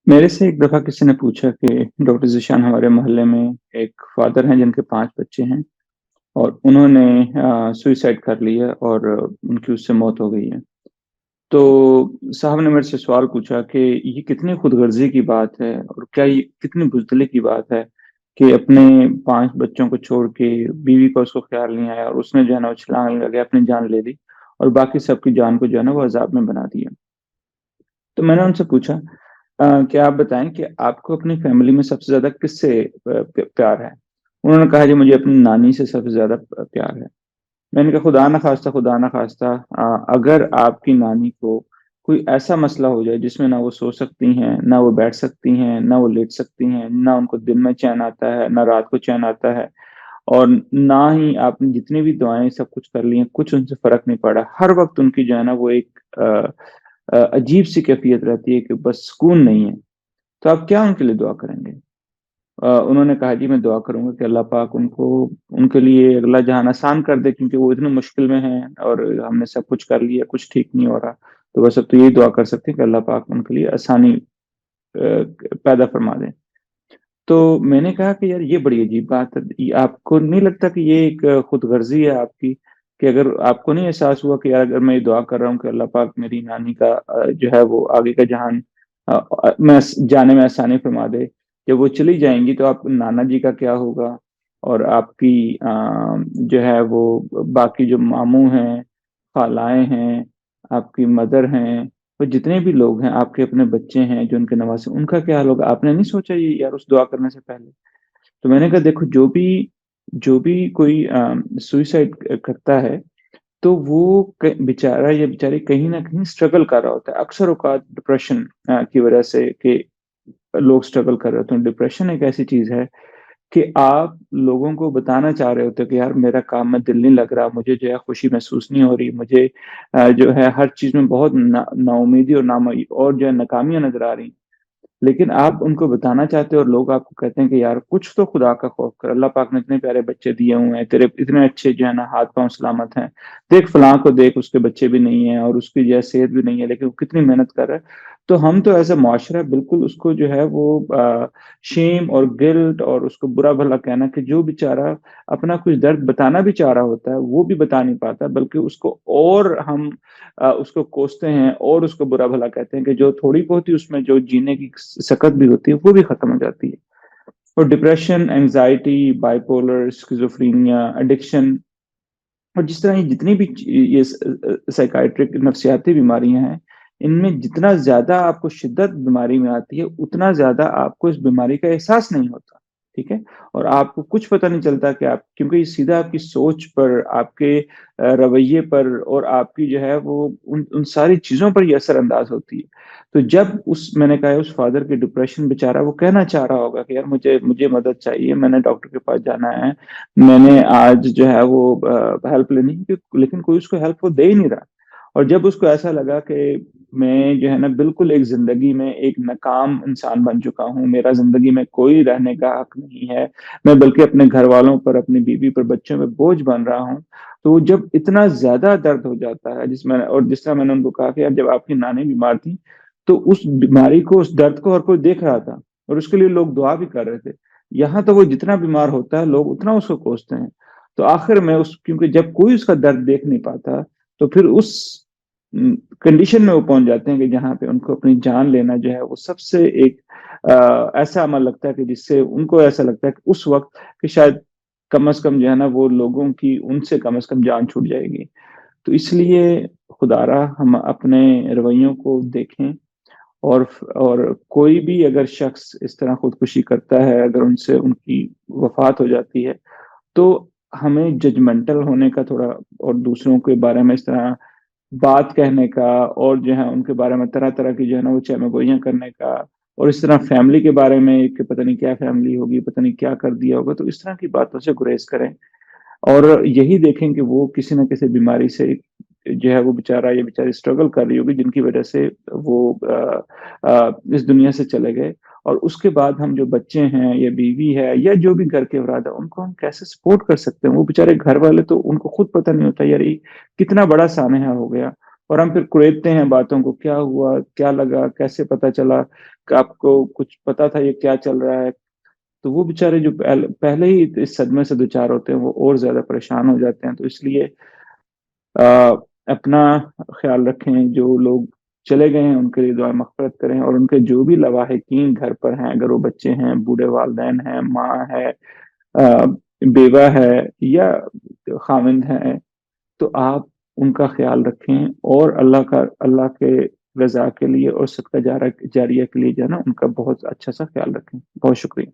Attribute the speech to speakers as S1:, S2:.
S1: मेरे से एक दफ़ा किसी ने पूछा कि डॉक्टर ज़ीशान हमारे मोहल्ले में एक फ़ादर हैं जिनके 5 बच्चे हैं और उन्होंने सुसाइड कर लिया और उनकी उससे मौत हो गई है। तो साहब ने मेरे से सवाल पूछा कि ये कितनी खुदगर्ज़ी की बात है और क्या ये कितनी बुज़दिली की बात है कि अपने 5 बच्चों को छोड़ के बीवी का उसको ख़्याल नहीं आया और उसने जो है ना वो छलांग लगा के अपनी जान ले ली और बाकी सबकी जान को जो है ना वो अज़ाब में बना दिया। तो मैंने उनसे पूछा कि आप बताएँ कि आपको अपनी फ़ैमिली में सबसे ज़्यादा किससे प्यार है? उन्होंने कहा जी मुझे अपनी नानी से सबसे ज़्यादा प्यार है। मैंने कहा खुदा ना ख़ास्ता अगर आपकी नानी को कोई ऐसा मसला हो जाए जिसमें ना वो सो सकती हैं, ना वो बैठ सकती हैं, ना वो लेट सकती हैं, ना उनको दिन में चैन आता है, ना रात को चैन आता है और ना ही आपने जितनी भी दुआएँ सब कुछ कर ली हैं, कुछ उनसे फ़र्क नहीं पड़ा। हर वक़्त उनकी जो है ना वो एक अजीब-सी कैफ़ियत रहती है कि बस सुकून नहीं है। तो आप क्या उनके लिए दुआ करेंगे? उन्होंने कहा जी मैं दुआ करूँगा कि अल्लाह पाक उनको उनके लिए अगला जहान आसान कर दे क्योंकि वो इतनी मुश्किल में हैं और हमने सब कुछ कर लिया, कुछ ठीक नहीं हो रहा। तो बस अब तो यही दुआ कर सकते हैं कि अल्लाह पाक उनके लिए आसानी पैदा फरमा दें। तो मैंने कहा कि यार ये बड़ी अजीब बात है। ये आपको नहीं लगता कि ये एक खुदगर्ज़ी है आपकी? कि अगर आपको नहीं एहसास हुआ कि यार अगर मैं ये दुआ कर रहा हूँ कि अल्लाह पाक मेरी नानी का जो है वो आगे का जहान में जाने में आसानी फरमा दे। जब वो चली जाएँगी तो आप नाना जी का क्या होगा? और आपकी जो है वो बाकी जो मामू हैं, खालाएँ हैं, आपकी मदर हैं, तो जितने भी लोग हैं, आपके अपने बच्चे हैं जो उनके नवासे, उनका क्या हाल होगा? आपने नहीं सोचा ये यार उस दुआ करने से पहले? तो मैंने कहा देखो जो भी कोई सुसाइड करता है, तो वो बेचारा या बेचारी कहीं न कहीं स्ट्रगल कर रहा होता है। अक्सर औक़ात डिप्रेशन की वज़ह से कि लोग स्ट्रगल कर रहे होते हैं। डिप्रेशन एक ऐसी चीज़ है कि आप लोगों को बताना चाह रहे होते हो कि यार मेरा काम में दिल नहीं लग रहा, मुझे जो है खुशी महसूस नहीं हो रही, मुझे जो है हर चीज़ में बहुत ना नाउम्मीदी और और जो है नाकामियाँ नज़र आ रही हैं। लेकिन आप उनको बताना चाहते हो और लोग आपको कहते हैं कि यार कुछ तो खुदा का खौफ कर, अल्लाह पाक ने इतने प्यारे बच्चे दिए हुए हैं, तेरे इतने अच्छे जो है ना हाथ-पाँव सलामत हैं। देख फलाँ को देख उसके बच्चे भी नहीं हैं और उसकी जो है सेहत भी नहीं है लेकिन वो कितनी मेहनत कर रहा है। तो हम तो एज़ अ मुआशरा बिल्कुल उसको जो है वो शेम और गिल्ट और उसको बुरा-भला कहना कि जो बेचारा अपना कुछ दर्द बताना भी चाह रहा होता है, वो भी बता नहीं पाता बल्कि उसको और हम उसको कोसते हैं और उसको बुरा-भला कहते हैं कि जो थोड़ी बहुत ही उसमें जो जीने की सकत भी होती है, वो भी खत्म हो जाती है। और depression, anxiety, bipolar, schizophrenia, addiction और जिस तरह ये जितनी भी ये साइकियाट्रिक नफ्सियाती बीमारियाँ हैं, इनमें जितना ज़्यादा आपको शिद्दत बीमारी में आती है, उतना ज़्यादा आपको इस बीमारी का एहसास नहीं होता, ठीक है? और आपको कुछ पता नहीं चलता कि आप क्योंकि ये सीधा आपकी सोच पर, आपके रवैये पर और आपकी जो है वो उन उन सारी चीज़ों पर ये असर-अंदाज़ होती है। तो जब उस मैंने कहा है उस फ़ादर की डिप्रेशन बेचारा वो कहना चाह रहा होगा कि यार मुझे मुझे मदद चाहिए, मैंने डॉक्टर के पास जाना है, मैंने आज जो है वो हेल्प लेनी है लेकिन कोई उसको हेल्प वो दे ही नहीं रहा। और जब उसको ऐसा लगा कि मैं जो है ना बिल्कुल एक ज़िंदगी में एक नाकाम इंसान बन चुका हूँ, मेरा ज़िंदगी में कोई रहने का हक नहीं है, मैं बल्कि अपने घरवालों पर, अपनी बीवी पर, बच्चों पे बोझ बन रहा हूँ। तो जब इतना ज़्यादा दर्द हो जाता है जिस तरह मैंने उनको कहा कि यार जब आपकी नानी बीमार थी, तो उस बीमारी को, उस दर्द को हर कोई देख रहा था और उसके लिए लोग दुआ भी कर रहे थे। यहाँ तो वो जितना बीमार होता है, लोग उतना उसको कोसते हैं। तो आखिर में उस क्योंकि जब कोई उसका दर्द देख नहीं पाता, तो फिर उस कंडीशन में वो पहुँच जाते हैं कि जहाँ पे उनको अपनी जान लेना जो है वो सबसे एक ऐसा अमल लगता है कि जिससे उनको ऐसा लगता है कि उस वक़्त कि शायद कम से कम जो है ना वो लोगों की उनसे कम से कम जान छूट जाएगी। तो इसलिए खुदारा हम अपने रवैयों को देखें और कोई भी अगर शख्स इस तरह खुदकुशी करता है, अगर उनसे उनकी वफ़ात हो जाती है, तो हमें जजमेंटल होने का थोड़ा और दूसरों के बारे में इस तरह बात कहने का और जो है उनके बारे में तरह-तरह की जो है ना वो चैन-गोइयाँ करने का और इस तरह फैमिली के बारे में कि पता नहीं क्या फैमिली होगी, पता नहीं क्या कर दिया होगा, तो इस तरह की बातों से गुरेज़ करें। और यही देखें कि वो किसी न किसी बीमारी से जो है वो बेचारा या बेचारी स्ट्रगल कर रही होगी जिनकी वज़ह से वो इस दुनिया से चले गए और उसके बाद हम जो बच्चे हैं या बीवी है या जो भी घर के अफ़राद हैं, उनको हम कैसे सपोर्ट कर सकते हैं? वो बेचारे घर वाले तो उनको खुद पता नहीं होता यार ये कितना बड़ा सामना हो गया। और हम फिर कुरेदते हैं बातों को, क्या हुआ, क्या लगा, कैसे पता चला, कि आपको कुछ पता था ये क्या चल रहा है? तो वो बेचारे जो पहले ही इस सदमे से दो-चार होते हैं, वो और ज़्यादा परेशान हो जाते हैं। तो इसलिए अ, अपना ख़्याल रखें, जो लोग चले गए हैं उनके लिए दुआ मग़फ़िरत करें, और उनके जो भी लवाहिकीन घर पर हैं, अगर वो बच्चे हैं, बूढ़े वालिदैन हैं, माँ है, अ, बेवा है या ख़ाविंद हैं, तो आप उनका ख़्याल रखें, और अल्लाह के रज़ा के लिए और सदका जारिया के लिए जो है ना, उनका बहुत अच्छा-सा ख़्याल रखें। बहुत शुक्रिया।